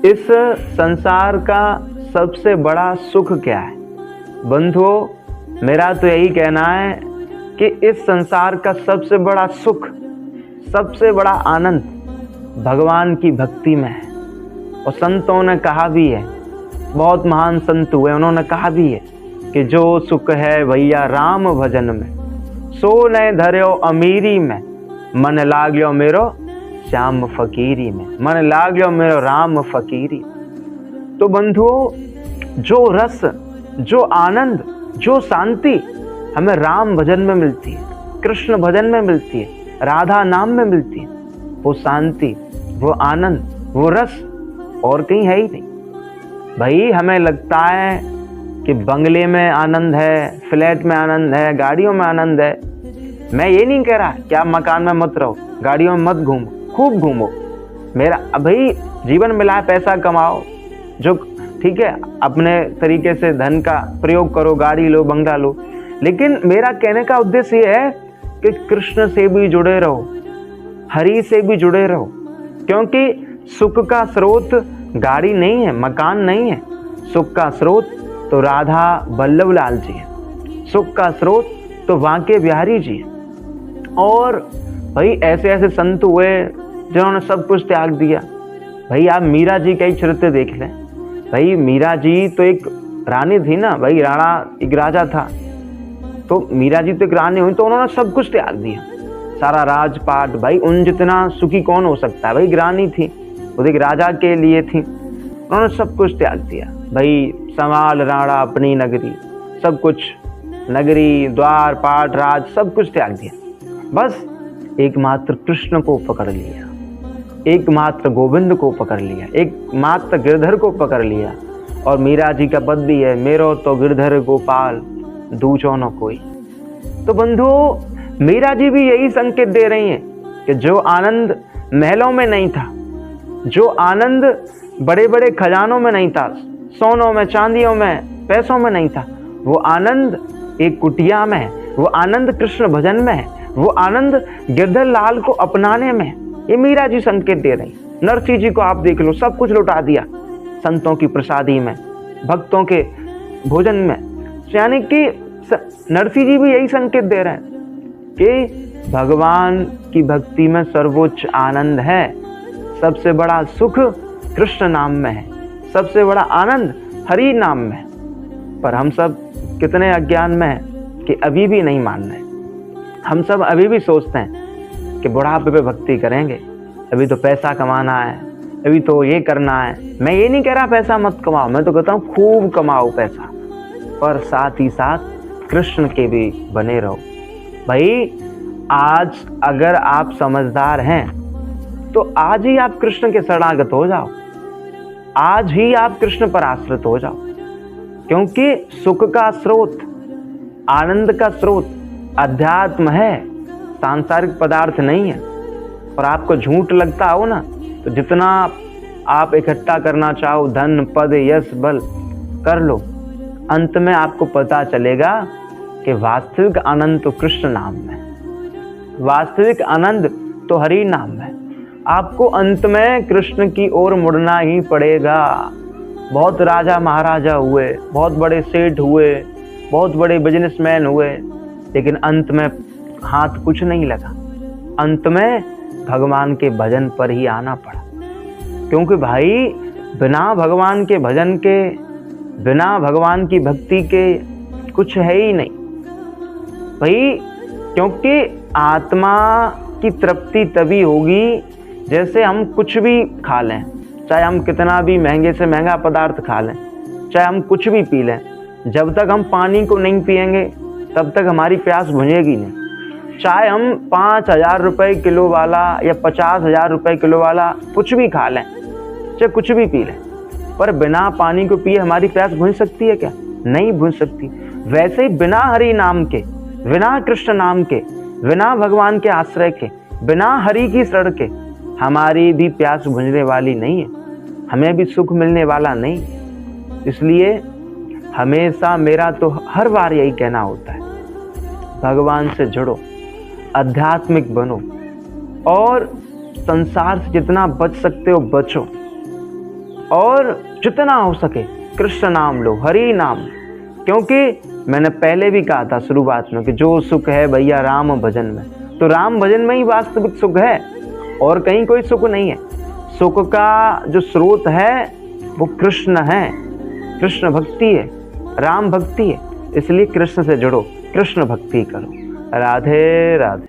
इस संसार का सबसे बड़ा सुख क्या है? बंधुओं, मेरा तो यही कहना है कि इस संसार का सबसे बड़ा सुख, सबसे बड़ा आनंद भगवान की भक्ति में है। और संतों ने कहा भी है, बहुत महान संत हुए, उन्होंने कहा भी है कि जो सुख है भैया राम भजन में, सो न धर्यो अमीरी में, मन लाग्यो मेरो श्याम फकीरी में, मन लाग्यो मेरो राम फकीरी। तो बंधुओं, जो रस, जो आनंद, जो शांति हमें राम भजन में मिलती है, कृष्ण भजन में मिलती है, राधा नाम में मिलती है, वो शांति, वो आनंद, वो रस और कहीं है ही नहीं। भाई हमें लगता है कि बंगले में आनंद है, फ्लैट में आनंद है, गाड़ियों में आनंद है। मैं ये नहीं कह रहा कि आप मकान में मत रहो, गाड़ियों में मत घूमो, खूब घूमो। मेरा भाई जीवन मिला है, पैसा कमाओ, जो ठीक है अपने तरीके से धन का प्रयोग करो, गाड़ी लो, बंगला लो। लेकिन मेरा कहने का उद्देश्य ये है कि कृष्ण से भी जुड़े रहो, हरि से भी जुड़े रहो, क्योंकि सुख का स्रोत गाड़ी नहीं है, मकान नहीं है। सुख का स्रोत तो राधा वल्लभ लाल जी है, सुख का स्रोत तो बांके बिहारी जी है। और भाई ऐसे ऐसे संत हुए जिन्होंने सब कुछ त्याग दिया। भाई आप मीरा जी का ही चरित्र देख लें। भाई मीरा जी तो एक रानी थी ना, भाई राणा एक राजा था, तो मीरा जी तो एक रानी हुई, तो उन्होंने सब कुछ त्याग दिया, सारा राजपाट। भाई उन जितना सुखी कौन हो सकता है? भाई रानी थी, वो एक राजा के लिए थी, उन्होंने सब कुछ त्याग दिया। भाई संभाल राणा अपनी नगरी, सब कुछ, नगरी, द्वार, पाट, राज, सब कुछ त्याग दिया। बस एकमात्र कृष्ण को पकड़ लिया, एकमात्र गोविंद को पकड़ लिया, एकमात्र गिरधर को पकड़ लिया। और मीरा जी का पद भी है, मेरो तो गिरधर गोपाल दूजो न कोई। तो बंधुओं, मीरा जी भी यही संकेत दे रही हैं कि जो आनंद महलों में नहीं था, जो आनंद बड़े बड़े खजानों में नहीं था, सोनों में, चांदियों में, पैसों में नहीं था, वो आनंद एक कुटिया में है, वो आनंद कृष्ण भजन में है, वो आनंद गिरधर लाल को अपनाने में है। ये मीरा जी संकेत दे रही। नरसिंह जी को आप देख लो, सब कुछ लुटा दिया संतों की प्रसादी में, भक्तों के भोजन में। यानी कि नरसिंह जी भी यही संकेत दे रहे हैं कि भगवान की भक्ति में सर्वोच्च आनंद है, सबसे बड़ा सुख कृष्ण नाम में है, सबसे बड़ा आनंद हरि नाम में है। पर हम सब कितने अज्ञान में हैं कि अभी भी नहीं मान रहे। हम सब अभी भी सोचते हैं कि बुढ़ापे पे भक्ति करेंगे, अभी तो पैसा कमाना है, अभी तो ये करना है। मैं ये नहीं कह रहा पैसा मत कमाओ, मैं तो कहता हूँ खूब कमाओ पैसा, पर साथ ही साथ कृष्ण के भी बने रहो। भाई आज अगर आप समझदार हैं तो आज ही आप कृष्ण के शरणागत हो जाओ, आज ही आप कृष्ण पर आश्रित हो जाओ, क्योंकि सुख का स्रोत, आनंद का स्रोत अध्यात्म है, सांसारिक पदार्थ नहीं है। और आपको झूठ लगता हो ना, तो जितना आप इकट्ठा करना चाहो, धन, पद, यश, बल, कर लो, अंत में आपको पता चलेगा कि वास्तविक आनंद तो कृष्ण नाम में, वास्तविक आनंद तो हरि नाम में। आपको अंत में कृष्ण की ओर मुड़ना ही पड़ेगा। बहुत राजा महाराजा हुए, बहुत बड़े सेठ हुए, बहुत बड़े बिजनेसमैन हुए, लेकिन अंत में हाथ कुछ नहीं लगा। अंत में भगवान के भजन पर ही आना पड़ा, क्योंकि भाई बिना भगवान के भजन के, बिना भगवान की भक्ति के कुछ है ही नहीं। भाई क्योंकि आत्मा की तृप्ति तभी होगी जैसे हम कुछ भी खा लें, चाहे हम कितना भी महंगे से महंगा पदार्थ खा लें, चाहे हम कुछ भी पी लें, जब तक हम पानी को नहीं पिएंगे तब तक हमारी प्यास बुझेगी नहीं। चाहे हम 5,000 रुपये किलो वाला या 50,000 रुपये किलो वाला कुछ भी खा लें, चाहे कुछ भी पी लें, पर बिना पानी को पिए हमारी प्यास बुझ सकती है क्या? नहीं बुझ सकती। वैसे ही बिना हरि नाम के, बिना कृष्ण नाम के, बिना भगवान के आश्रय के, बिना हरि की शरण के हमारी भी प्यास बुझने वाली नहीं है, हमें भी सुख मिलने वाला नहीं। इसलिए हमेशा मेरा तो हर बार यही कहना होता है, भगवान से जुड़ो, आध्यात्मिक बनो और संसार से जितना बच सकते हो बचो। और जितना हो सके कृष्ण नाम लो, हरि नाम, क्योंकि मैंने पहले भी कहा था शुरुआत में कि जो सुख है भैया राम भजन में, तो राम भजन में ही वास्तविक सुख है और कहीं कोई सुख नहीं है। सुख का जो स्रोत है वो कृष्ण है, कृष्ण भक्ति है, राम भक्ति है। इसलिए कृष्ण से जुड़ो, कृष्ण भक्ति करो। राधे राधे।